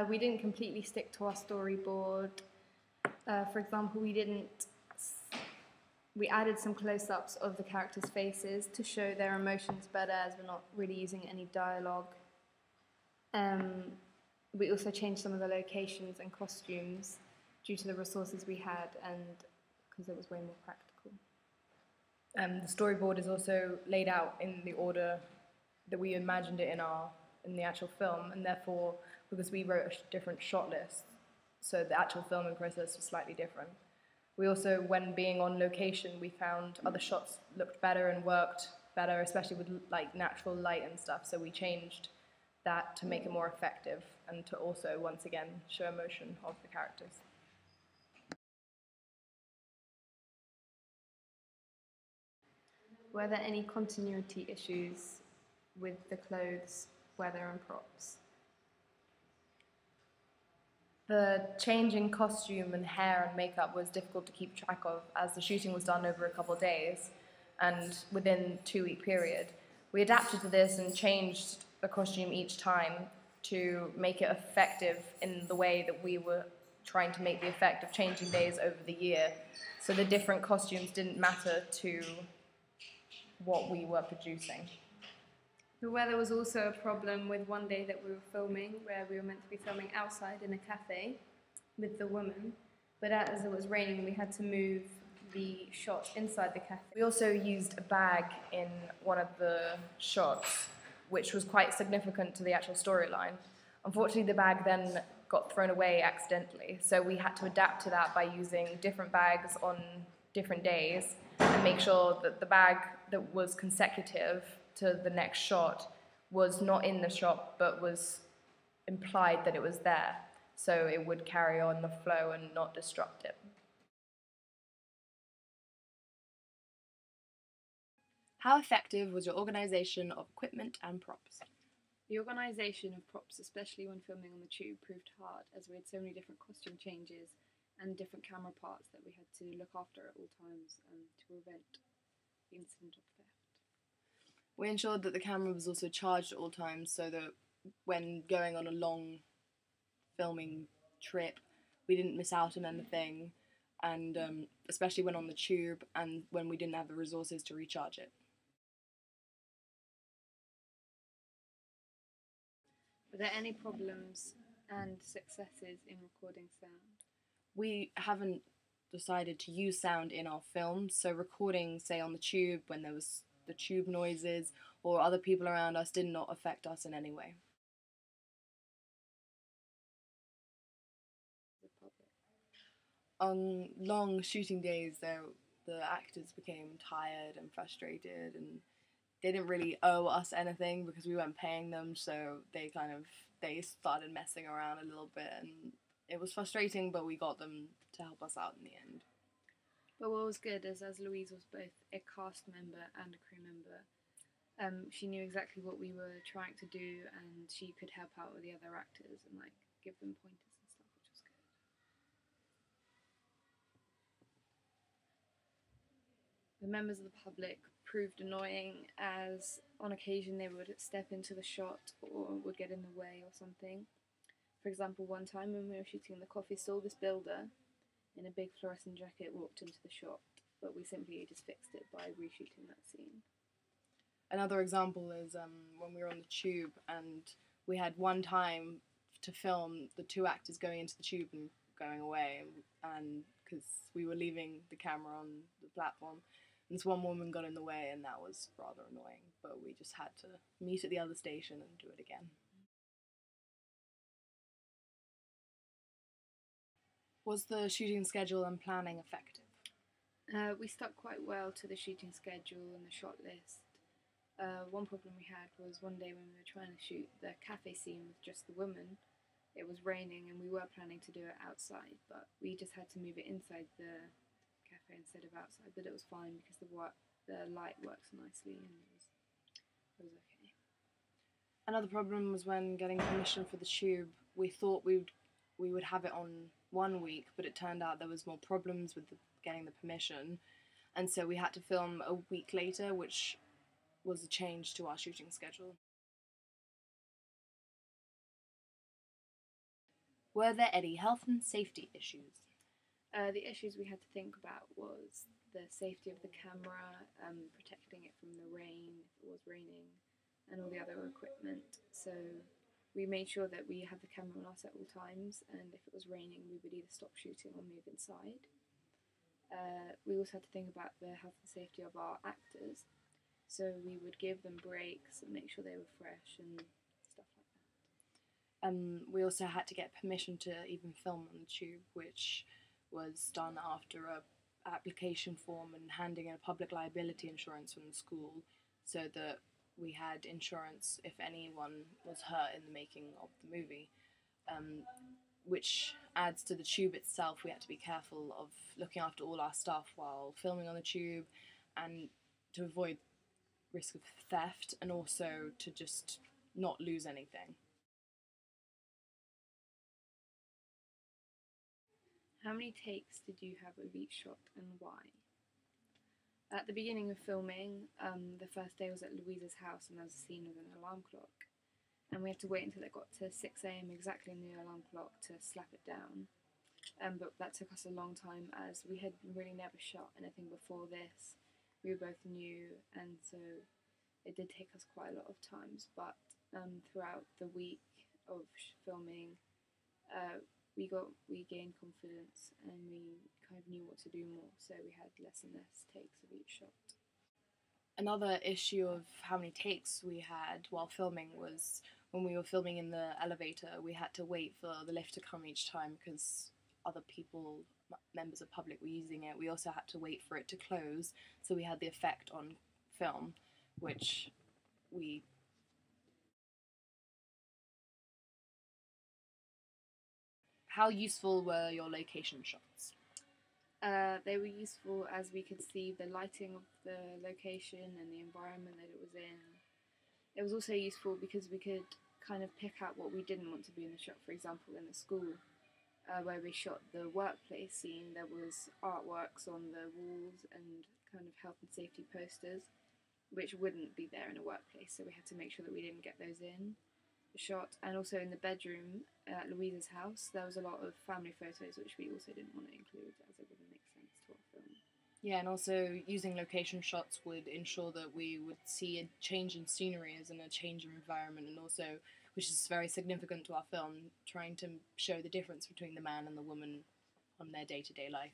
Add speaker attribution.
Speaker 1: We didn't completely stick to our storyboard. For example, we added some close-ups of the characters' faces to show their emotions better, as we're not really using any dialogue. Um, we also changed some of the locations and costumes due to the resources we had and because it was way more practical.
Speaker 2: The storyboard is also laid out in the order that we imagined it in the actual film, and therefore, because we wrote a different shot list, so the actual filming process was slightly different. We also, when being on location, we found other shots looked better and worked better, especially with like natural light and stuff. So we changed that to make it more effective and to also, once again, show emotion of the characters.
Speaker 1: Were there any continuity issues with the clothes, weather, and props?
Speaker 2: The change in costume and hair and makeup was difficult to keep track of as the shooting was done over a couple of days and within a 2 week period. We adapted to this and changed the costume each time to make it effective in the way that we were trying to make the effect of changing days over the year. So the different costumes didn't matter to what we were producing.
Speaker 1: The weather was also a problem with one day that we were filming, where we were meant to be filming outside in a cafe with the woman, but as it was raining, we had to move the shot inside the cafe.
Speaker 2: We also used a bag in one of the shots, which was quite significant to the actual storyline. Unfortunately, the bag then got thrown away accidentally, so we had to adapt to that by using different bags on different days and make sure that the bag that was consecutive to the next shot was not in the shot but was implied that it was there, so it would carry on the flow and not disrupt it.
Speaker 3: How effective was your organisation of equipment and props?
Speaker 1: The organisation of props, especially when filming on the tube, proved hard as we had so many different costume changes and different camera parts that we had to look after at all times to prevent the incident of theft.
Speaker 3: We ensured that the camera was also charged at all times so that when going on a long filming trip, we didn't miss out on anything, and especially when on the tube and when we didn't have the resources to recharge it.
Speaker 1: Were there any problems and successes in recording sound?
Speaker 3: We haven't decided to use sound in our films, so recording, say, on the tube when there was the tube noises or other people around us did not affect us in any way. On long shooting days, the actors became tired and frustrated, and they didn't really owe us anything because we weren't paying them, so they started messing around a little bit, and it was frustrating, but we got them to help us out in the end.
Speaker 1: But what was good is, as Louise was both a cast member and a crew member, she knew exactly what we were trying to do, and she could help out with the other actors and like give them pointers and stuff, which was good. The members of the public proved annoying, as on occasion they would step into the shot or would get in the way or something. For example, one time when we were shooting in the coffee stall, this builder in a big fluorescent jacket walked into the shot, but we simply just fixed it by reshooting that scene.
Speaker 3: Another example is when we were on the tube and we had one time to film the two actors going into the tube and going away, and because we were leaving the camera on the platform, and this one woman got in the way, and that was rather annoying, but we just had to meet at the other station and do it again. Was the shooting schedule and planning effective?
Speaker 1: We stuck quite well to the shooting schedule and the shot list. One problem we had was one day when we were trying to shoot the cafe scene with just the woman, it was raining and we were planning to do it outside, but we just had to move it inside the cafe instead of outside, but it was fine because the light works nicely and it was okay.
Speaker 3: Another problem was when getting permission for the tube. We thought we would have it on 1 week, but it turned out there was more problems with getting the permission, and so we had to film a week later, which was a change to our shooting schedule. Were there any health and safety issues?
Speaker 1: The issues we had to think about was the safety of the camera, protecting it from the rain if it was raining, and all the other equipment. So we made sure that we had the camera on us at all times, and if it was raining, we would either stop shooting or move inside. We also had to think about the health and safety of our actors, so we would give them breaks and make sure they were fresh and stuff like that.
Speaker 3: We also had to get permission to even film on the tube, which was done after a application form and handing in a public liability insurance from the school, so that we had insurance if anyone was hurt in the making of the movie. Which adds to the tube itself. We had to be careful of looking after all our stuff while filming on the tube, and to avoid risk of theft, and also to just not lose anything.
Speaker 1: How many takes did you have of each shot and why? At the beginning of filming, the first day was at Louisa's house and there was a scene with an alarm clock. And we had to wait until it got to 6 a.m. exactly in the alarm clock to slap it down. But that took us a long time as we had really never shot anything before this. We were both new, and so it did take us quite a lot of times. But throughout the week of filming, we gained confidence and we kind of knew what to do more, so we had less and less takes of each shot.
Speaker 3: Another issue of how many takes we had while filming was when we were filming in the elevator, we had to wait for the lift to come each time because other people, members of the public, were using it. We also had to wait for it to close, so we had the effect on film, which we... How useful were your location shots?
Speaker 1: They were useful as we could see the lighting of the location and the environment that it was in. It was also useful because we could kind of pick out what we didn't want to be in the shot. For example, in the school where we shot the workplace scene, there was artworks on the walls and kind of health and safety posters which wouldn't be there in a workplace, so we had to make sure that we didn't get those in the shot. And also in the bedroom at Louisa's house, there was a lot of family photos which we also didn't want to include as it wouldn't make sense to our film.
Speaker 3: Yeah, and also using location shots would ensure that we would see a change in scenery as in a change in environment, and also, which is very significant to our film, trying to show the difference between the man and the woman on their day-to-day life.